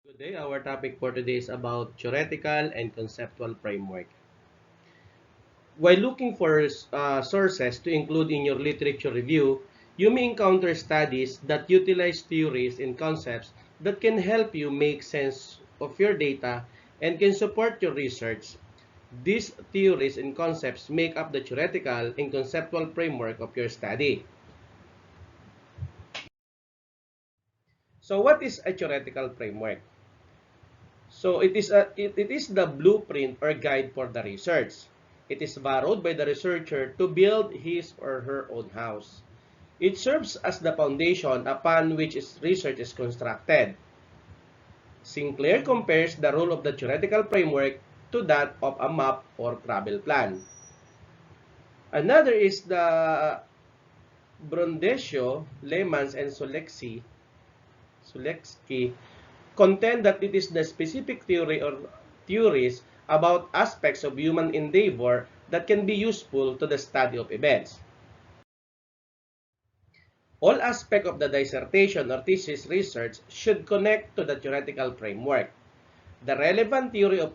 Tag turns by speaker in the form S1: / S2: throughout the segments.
S1: Good day. Our topic for today is about theoretical and conceptual framework. While looking for sources to include in your literature review, you may encounter studies that utilize theories and concepts that can help you make sense of your data and can support your research. These theories and concepts make up the theoretical and conceptual framework of your study. So what is a theoretical framework? So it is the blueprint or guide for the research. It is borrowed by the researcher to build his or her own house. It serves as the foundation upon which his research is constructed. Sinclair compares the role of the theoretical framework to that of a map or travel plan. Another is the Brondesio, Lemans, and Sulexki contend that it is the specific theory or theories about aspects of human endeavor that can be useful to the study of events. All aspects of the dissertation or thesis research should connect to the theoretical framework. The relevant theory of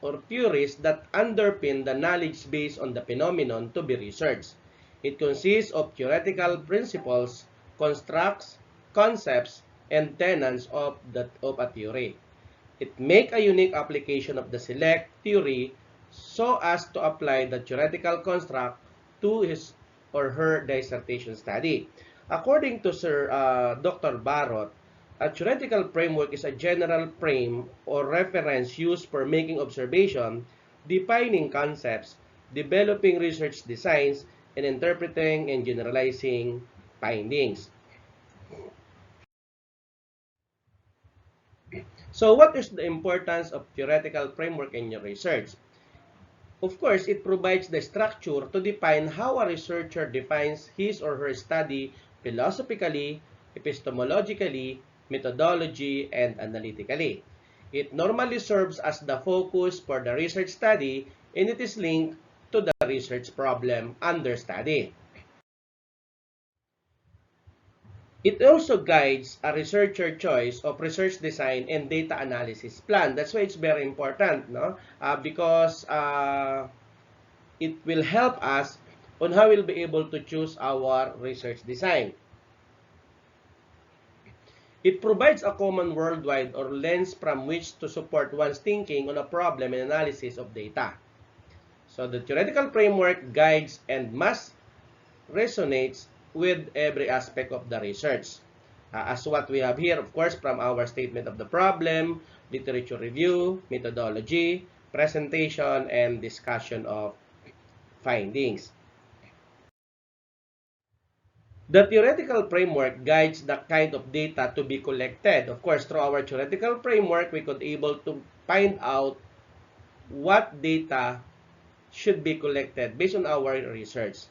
S1: or theories that underpin the knowledge based on the phenomenon to be researched. It consists of theoretical principles, constructs, concepts, and tenets of a theory. It makes a unique application of the select theory so as to apply the theoretical construct to his or her dissertation study. According to Sir Dr. Barrot, a theoretical framework is a general frame or reference used for making observation, defining concepts, developing research designs, and interpreting and generalizing findings. So what is the importance of theoretical framework in your research? Of course, it provides the structure to define how a researcher defines his or her study philosophically, epistemologically, methodology, and analytically. It normally serves as the focus for the research study, and it is linked to the research problem under study. It also guides a researcher choice of research design and data analysis plan. That's why it's very important, no? Because it will help us on how we'll be able to choose our research design. It provides a common worldwide or lens from which to support one's thinking on a problem and analysis of data. So the theoretical framework guides and must resonates with every aspect of the research. As what we have here, of course, from our statement of the problem, literature review, methodology, presentation, and discussion of findings. The theoretical framework guides the kind of data to be collected. Of course, through our theoretical framework, we could able to find out what data should be collected based on our research.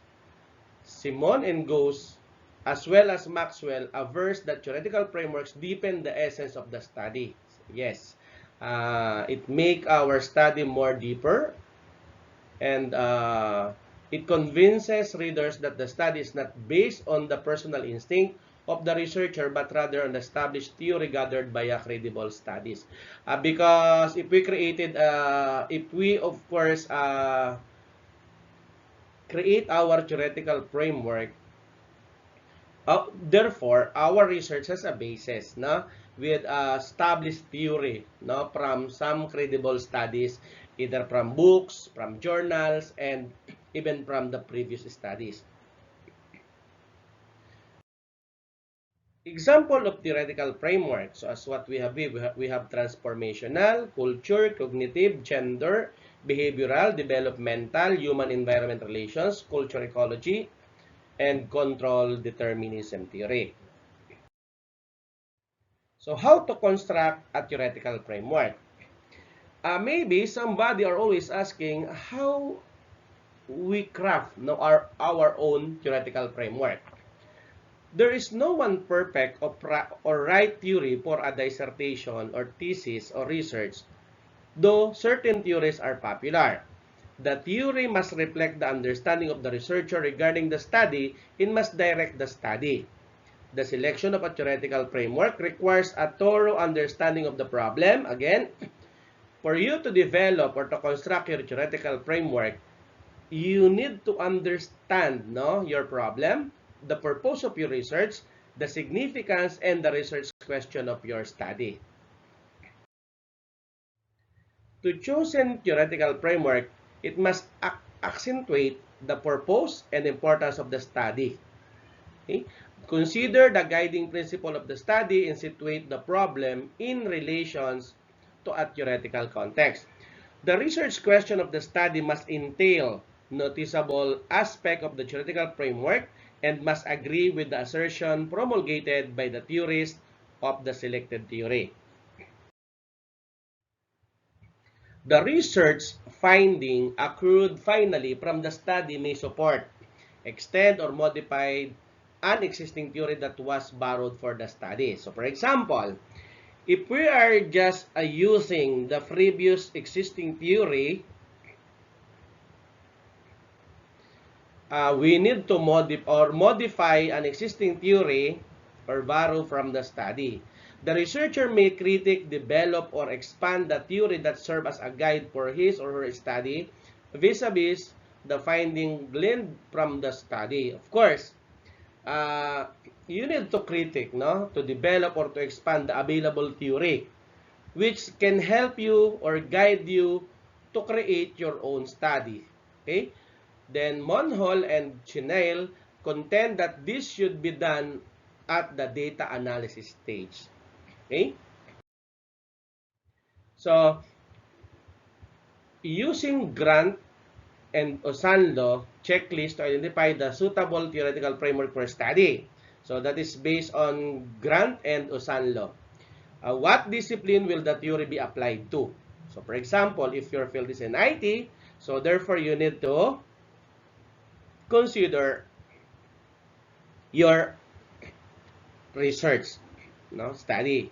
S1: Simon and Gauss, as well as Maxwell, averse that theoretical frameworks deepen the essence of the study. Yes, it make our study more deeper, and it convinces readers that the study is not based on the personal instinct of the researcher, but rather on established theory gathered by credible studies. Because if we created, if we of course create our theoretical framework, therefore our research has a basis, no, with established theory, no, from some credible studies, either from books, from journals, and even from the previous studies. Example of theoretical frameworks, so as what we have transformational, culture, cognitive, gender, behavioral, developmental, human-environment relations, culture ecology, and control determinism theory. So how to construct a theoretical framework? Maybe somebody are always asking how we craft, no, our own theoretical framework. There is no one perfect or right theory for a dissertation or thesis or research, though certain theories are popular. The theory must reflect the understanding of the researcher regarding the study and must direct the study. The selection of a theoretical framework requires a thorough understanding of the problem. Again, for you to develop or to construct your theoretical framework, you need to understand your problem, the purpose of your research, the significance, and the research question of your study. To choose a theoretical framework, it must accentuate the purpose and importance of the study. Okay? Consider the guiding principle of the study and situate the problem in relations to a theoretical context. The research question of the study must entail noticeable aspect of the theoretical framework and must agree with the assertion promulgated by the theorist of the selected theory. The research finding accrued finally from the study may support, extend, or modify an existing theory that was borrowed for the study. So, for example, if we are just using the previous existing theory, we need to modify an existing theory or borrow from the study. The researcher may critique, develop, or expand the theory that serves as a guide for his or her study vis-a-vis the finding gleaned from the study. Of course, you need to critique, to develop or to expand the available theory, which can help you or guide you to create your own study. Okay? Then Monhol and Chinel contend that this should be done at the data analysis stage. Okay? So, using Grant and Osanlo checklist to identify the suitable theoretical framework for study. So, that is based on Grant and Osanlo. What discipline will the theory be applied to? So, for example, if your field is in IT, so therefore you need to consider your research, study,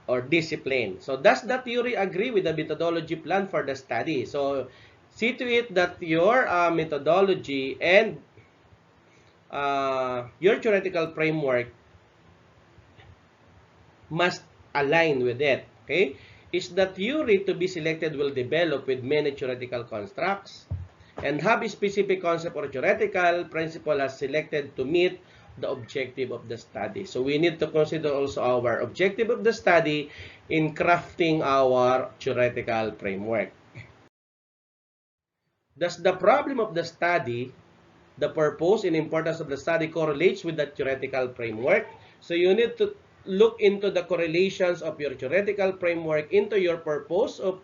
S1: or discipline. So, does the theory agree with the methodology plan for the study? So, see to it that your methodology and your theoretical framework must align with it. Okay? Is the theory to be selected will develop with many theoretical constructs and have a specific concept or theoretical principle as selected to meet the objective of the study. So we need to consider also our objective of the study in crafting our theoretical framework. Does the problem of the study, the purpose and importance of the study correlates with the theoretical framework? So you need to look into the correlations of your theoretical framework into your purpose of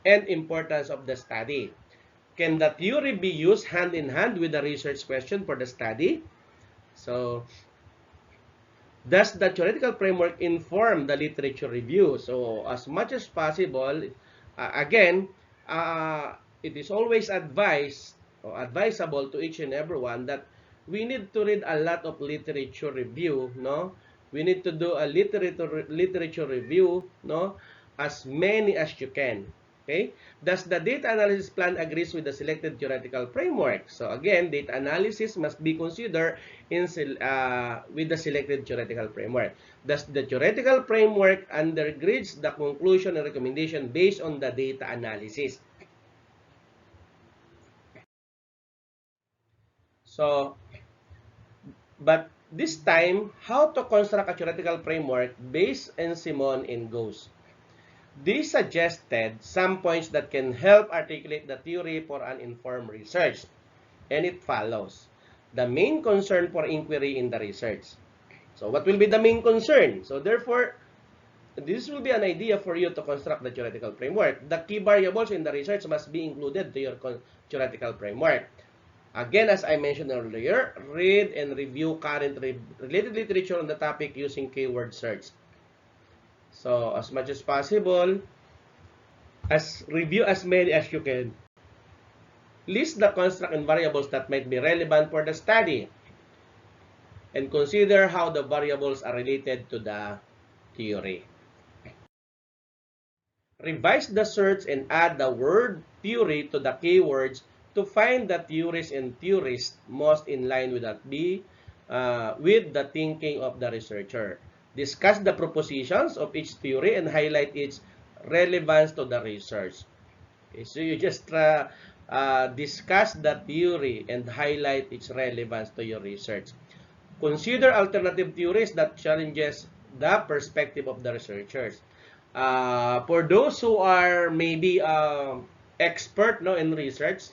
S1: and importance of the study. Can the theory be used hand in hand with the research question for the study? So, does the theoretical framework inform the literature review? So, as much as possible, again, it is always advisable to each and everyone that we need to read a lot of literature review, We need to do a literature review, as many as you can. Okay? Does the data analysis plan agrees with the selected theoretical framework? So again, data analysis must be considered with the selected theoretical framework. Does the theoretical framework undergirds the conclusion and recommendation based on the data analysis? So, but this time, how to construct a theoretical framework based on Simon and Gauss. They suggested some points that can help articulate the theory for an informed research. And it follows. The main concern for inquiry in the research. So what will be the main concern? So therefore, this will be an idea for you to construct the theoretical framework. The key variables in the research must be included to your theoretical framework. Again, as I mentioned earlier, read and review current related literature on the topic using keyword search. So, as much as possible, review as many as you can. List the construct and variables that might be relevant for the study. And consider how the variables are related to the theory. Revise the search and add the word theory to the keywords to find the theories and theorists most in line with that. Be with the thinking of the researcher. Discuss the propositions of each theory and highlight its relevance to the research. Okay, so you just discuss the theory and highlight its relevance to your research. Consider alternative theories that challenges the perspective of the researchers. For those who are maybe expert no in research,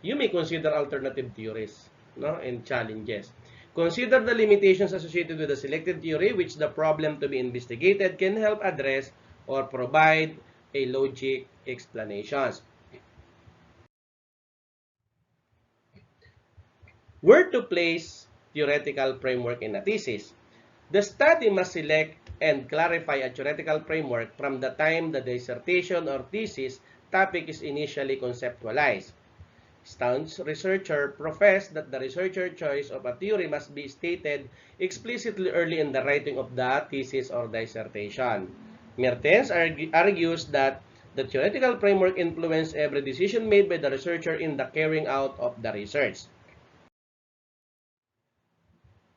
S1: you may consider alternative theories no and challenges. Consider the limitations associated with the selected theory which the problem to be investigated can help address or provide a logic explanations. Where to place theoretical framework in a thesis? The study must select and clarify a theoretical framework from the time the dissertation or thesis topic is initially conceptualized. Stone's researcher professed that the researcher choice of a theory must be stated explicitly early in the writing of the thesis or dissertation. Mertens argues that the theoretical framework influences every decision made by the researcher in the carrying out of the research.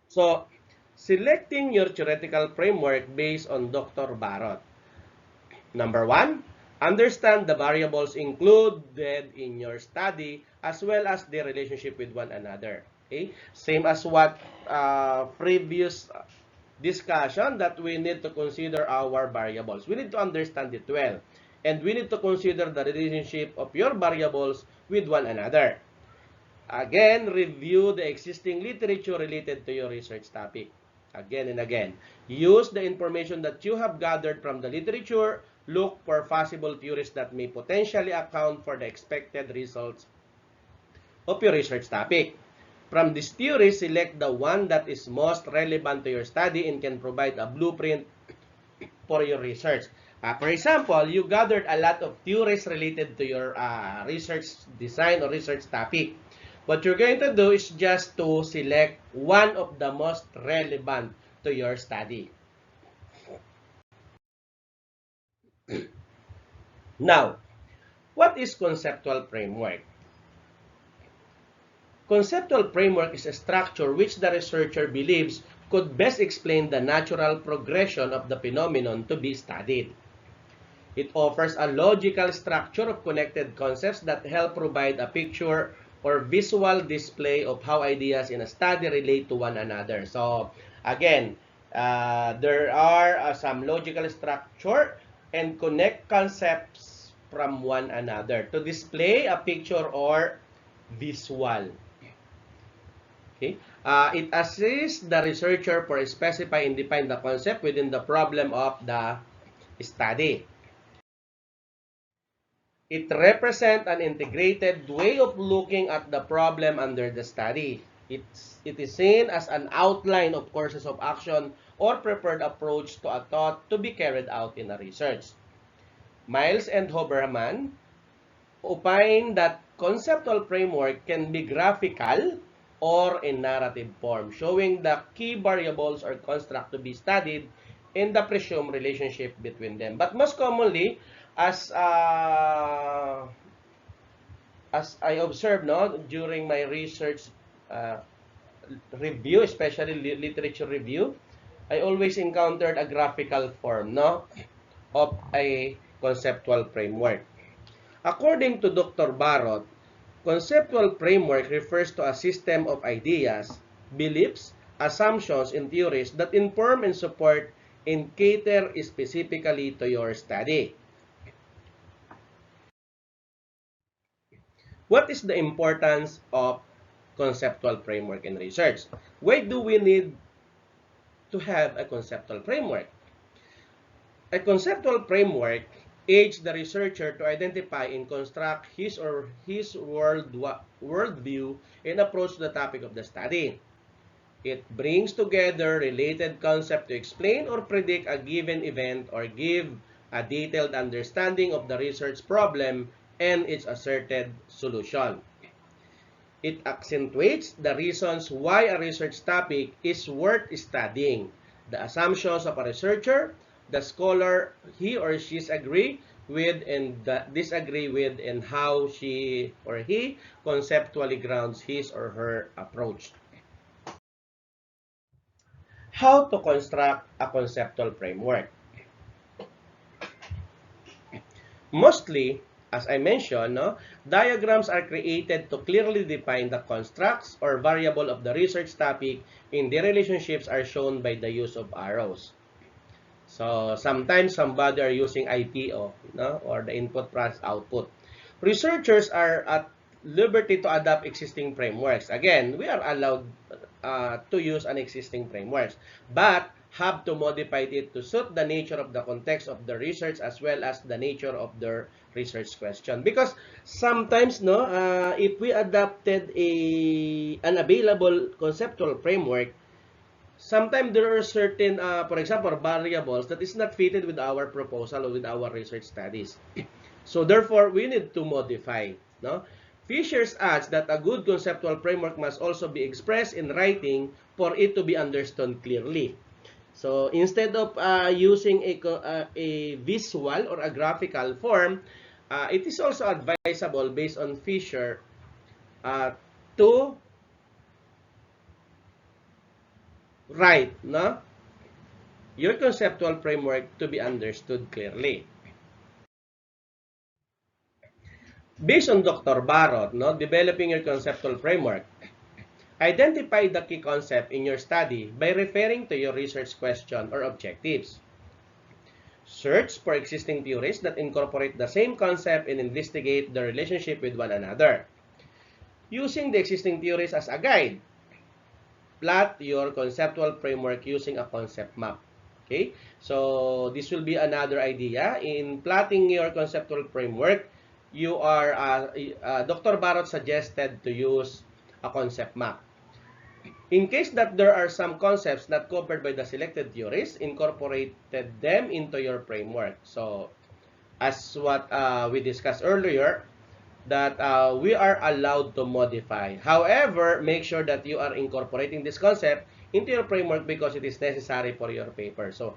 S1: So, selecting your theoretical framework based on Dr. Barrot. Number one, understand the variables included in your study as well as their relationship with one another. Okay? Same as what previous discussion that we need to consider our variables. We need to understand it well. And we need to consider the relationship of your variables with one another. Again, review the existing literature related to your research topic. Again and again. Use the information that you have gathered from the literature. Look for possible theories that may potentially account for the expected results of your research topic. From this theory, select the one that is most relevant to your study and can provide a blueprint for your research. For example, you gathered a lot of theories related to your research design or research topic. What you're going to do is just to select one of the most relevant to your study. Now, what is conceptual framework? Conceptual framework is a structure which the researcher believes could best explain the natural progression of the phenomenon to be studied. It offers a logical structure of connected concepts that help provide a picture or visual display of how ideas in a study relate to one another. So, again, there are some logical structure and connect concepts from one another to display a picture or visual. Okay? It assists the researcher for specify and define the concept within the problem of the study. It represents an integrated way of looking at the problem under the study. It is seen as an outline of courses of action or preferred approach to a thought to be carried out in a research. Miles and Hoberman opine that conceptual framework can be graphical or in narrative form, showing the key variables or construct to be studied and the presumed relationship between them. But most commonly, as I observed no during my research uh, review, especially literature review, I always encountered a graphical form no of a conceptual framework. According to Dr. Barrot, conceptual framework refers to a system of ideas, beliefs, assumptions, and theories that inform and support and cater specifically to your study. What is the importance of conceptual framework in research? Why do we need to have a conceptual framework? A conceptual framework aids the researcher to identify and construct his or his worldview and approach to the topic of the study. It brings together related concepts to explain or predict a given event or give a detailed understanding of the research problem and its asserted solution. It accentuates the reasons why a research topic is worth studying, the assumptions of a researcher, the scholar he or she agree with and disagree with, and how she or he conceptually grounds his or her approach. how to construct a conceptual framework. Mostly, as I mentioned, diagrams are created to clearly define the constructs or variable of the research topic, and the relationships are shown by the use of arrows. So, sometimes somebody are using IPO, or the input process output. Researchers are at liberty to adapt existing frameworks. Again, we are allowed to use an existing frameworks, but have to modify it to suit the nature of the context of the research as well as the nature of their research question. Because sometimes, if we adopted an available conceptual framework, sometimes there are certain, for example, variables that is not fitted with our proposal or with our research studies. So therefore, we need to modify. Fishers adds that a good conceptual framework must also be expressed in writing for it to be understood clearly. So instead of using a visual or a graphical form, it is also advisable based on Fisher to write your conceptual framework to be understood clearly. Based on Dr. Barrot, developing your conceptual framework, identify the key concept in your study by referring to your research question or objectives. Search for existing theories that incorporate the same concept and investigate the relationship with one another. Using the existing theories as a guide, plot your conceptual framework using a concept map. Okay? So, this will be another idea. In plotting your conceptual framework, Dr. Barrot suggested to use a concept map. In case that there are some concepts not covered by the selected theories, incorporated them into your framework. So, as what we discussed earlier, that we are allowed to modify. However, make sure that you are incorporating this concept into your framework because it is necessary for your paper. So,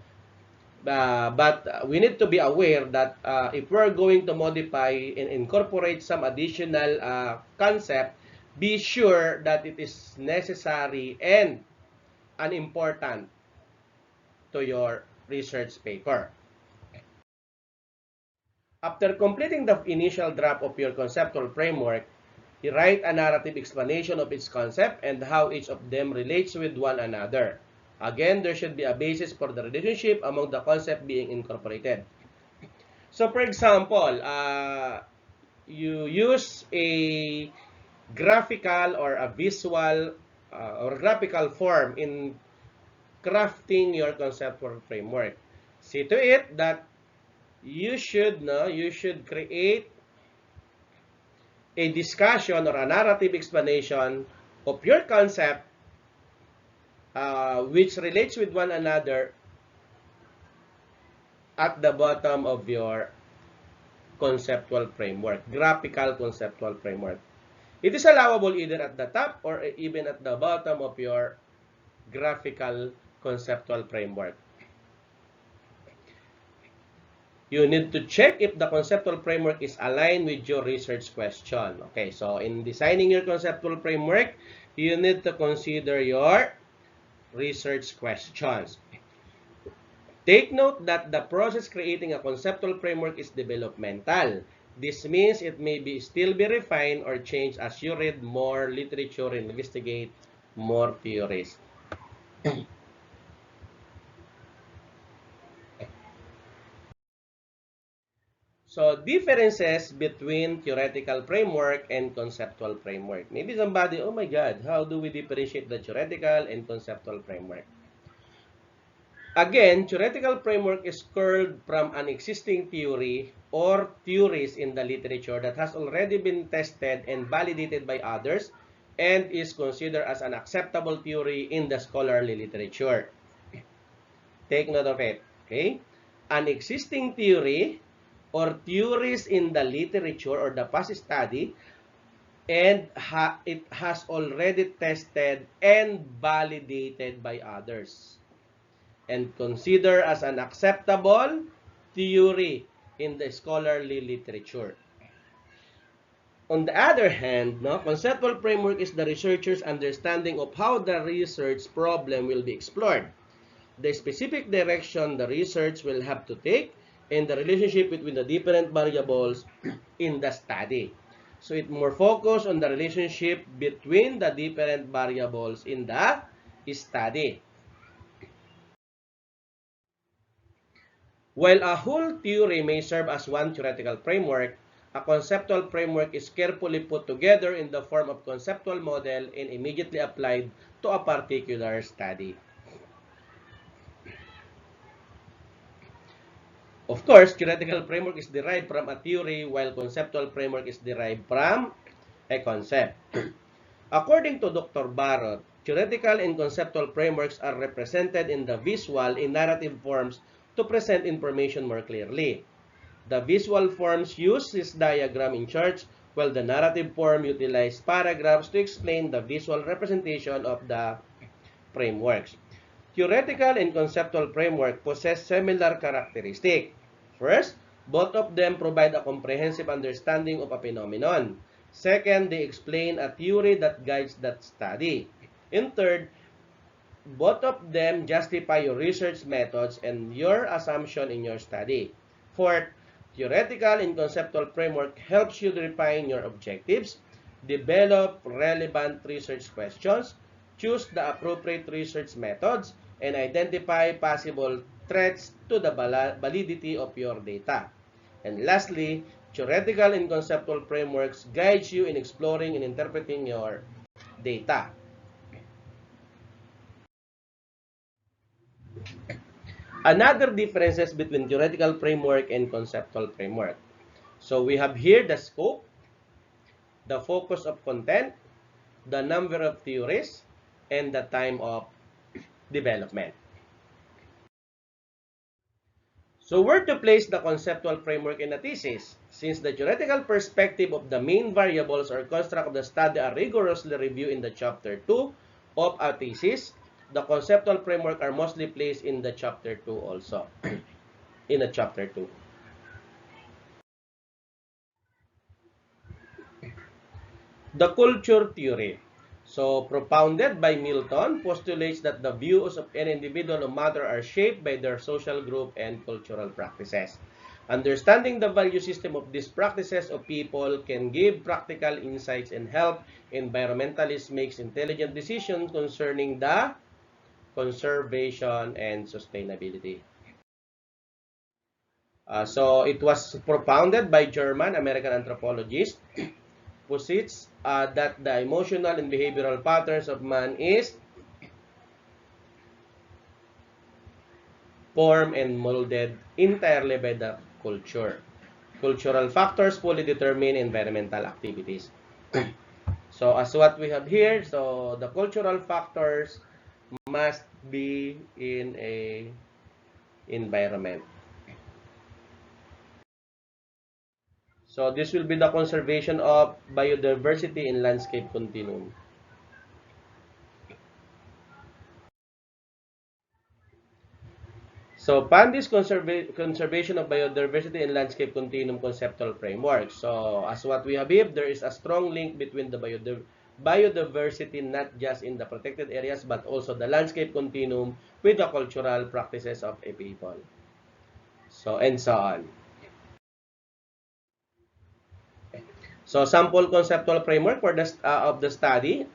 S1: but we need to be aware that if we're going to modify and incorporate some additional concept, be sure that it is necessary and important to your research paper. After completing the initial draft of your conceptual framework, you write a narrative explanation of its concept and how each of them relates with one another. Again, there should be a basis for the relationship among the concept being incorporated. So, for example, you use a graphical or a visual or graphical form in crafting your conceptual framework. See to it that you should create a discussion or a narrative explanation of your concept which relates with one another at the bottom of your conceptual framework, graphical conceptual framework. It is allowable either at the top or even at the bottom of your graphical conceptual framework. You need to check if the conceptual framework is aligned with your research question. Okay, so in designing your conceptual framework, you need to consider your research questions. Take note that the process creating a conceptual framework is developmental. This means it may still be refined or changed as you read more literature and investigate more theories. So, differences between theoretical framework and conceptual framework. Maybe somebody, oh my God, how do we differentiate the theoretical and conceptual framework? Again, theoretical framework is curled from an existing theory or theories in the literature that has already been tested and validated by others and is considered as an acceptable theory in the scholarly literature. Take note of it. Okay? An existing theory or theories in the literature or the past study and it has already tested and validated by others and considered as an acceptable theory in the scholarly literature. On the other hand, conceptual framework is the researcher's understanding of how the research problem will be explored. the specific direction the research will have to take, and the relationship between the different variables in the study. So it more focused on the relationship between the different variables in the study. While a whole theory may serve as one theoretical framework, a conceptual framework is carefully put together in the form of conceptual model and immediately applied to a particular study. Of course, theoretical framework is derived from a theory, while conceptual framework is derived from a concept. According to Dr. Barrot, theoretical and conceptual frameworks are represented in the visual in narrative forms to present information more clearly. The visual forms use this diagram in charts, while the narrative form utilizes paragraphs to explain the visual representation of the frameworks. Theoretical and conceptual framework possess similar characteristics. First, both of them provide a comprehensive understanding of a phenomenon. Second, they explain a theory that guides that study. And third, both of them justify your research methods and your assumption in your study. Fourth, theoretical and conceptual framework helps you refine your objectives, develop relevant research questions, choose the appropriate research methods, and identify possible threats to the validity of your data. And lastly, theoretical and conceptual frameworks guide you in exploring and interpreting your data. Another differences between theoretical framework and conceptual framework. So we have here the scope, the focus of content, the number of theories, and the time of development. So where to place the conceptual framework in a thesis? Since the theoretical perspective of the main variables or construct of the study are rigorously reviewed in the chapter 2 of a thesis, the conceptual framework are mostly placed in the chapter 2 also. In the chapter 2. The culture theory. So, propounded by Milton, postulates that the views of an individual or matter are shaped by their social group and cultural practices. Understanding the value system of these practices of people can give practical insights and help environmentalists make intelligent decisions concerning the conservation and sustainability. So, it was propounded by German-American anthropologist posits that the emotional and behavioral patterns of man is formed and molded entirely by the culture. Cultural factors fully determine environmental activities. So as what we have here, so the cultural factors must be in a environment. So this will be the conservation of biodiversity in landscape continuum. So, Pandy's conservation of biodiversity and landscape continuum conceptual framework. So, as what we have here, there is a strong link between the biodiversity not just in the protected areas but also the landscape continuum with the cultural practices of a people. So, and so on. So, sample conceptual framework for the of the study.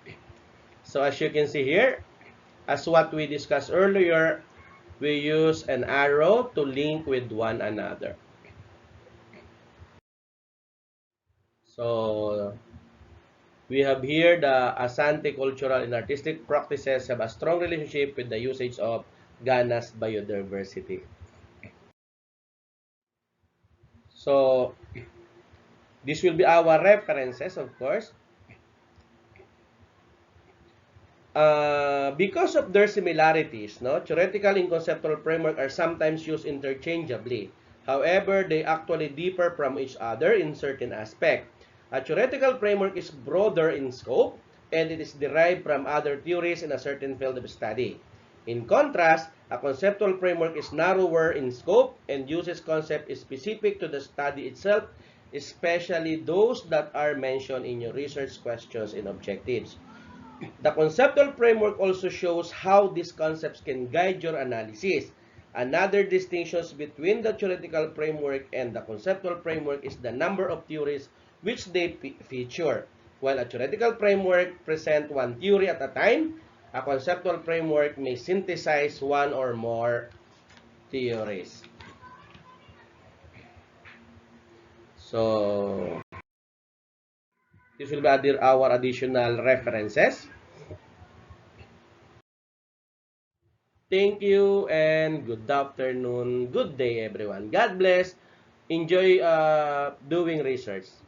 S1: So, as you can see here, as what we discussed earlier, we use an arrow to link with one another. So, we have here the Asante cultural and artistic practices have a strong relationship with the usage of Ghana's biodiversity. So, this will be our references, of course. Because of their similarities, no, theoretical and conceptual framework are sometimes used interchangeably. However, they actually differ from each other in certain aspects. A theoretical framework is broader in scope, and it is derived from other theories in a certain field of study. In contrast, a conceptual framework is narrower in scope and uses concepts specific to the study itself, especially those that are mentioned in your research questions and objectives. The conceptual framework also shows how these concepts can guide your analysis. Another distinction between the theoretical framework and the conceptual framework is the number of theories which they feature. While a theoretical framework presents one theory at a time, a conceptual framework may synthesize one or more theories. So, this will be our additional references. Thank you and good afternoon, good day everyone. God bless. Enjoy doing research.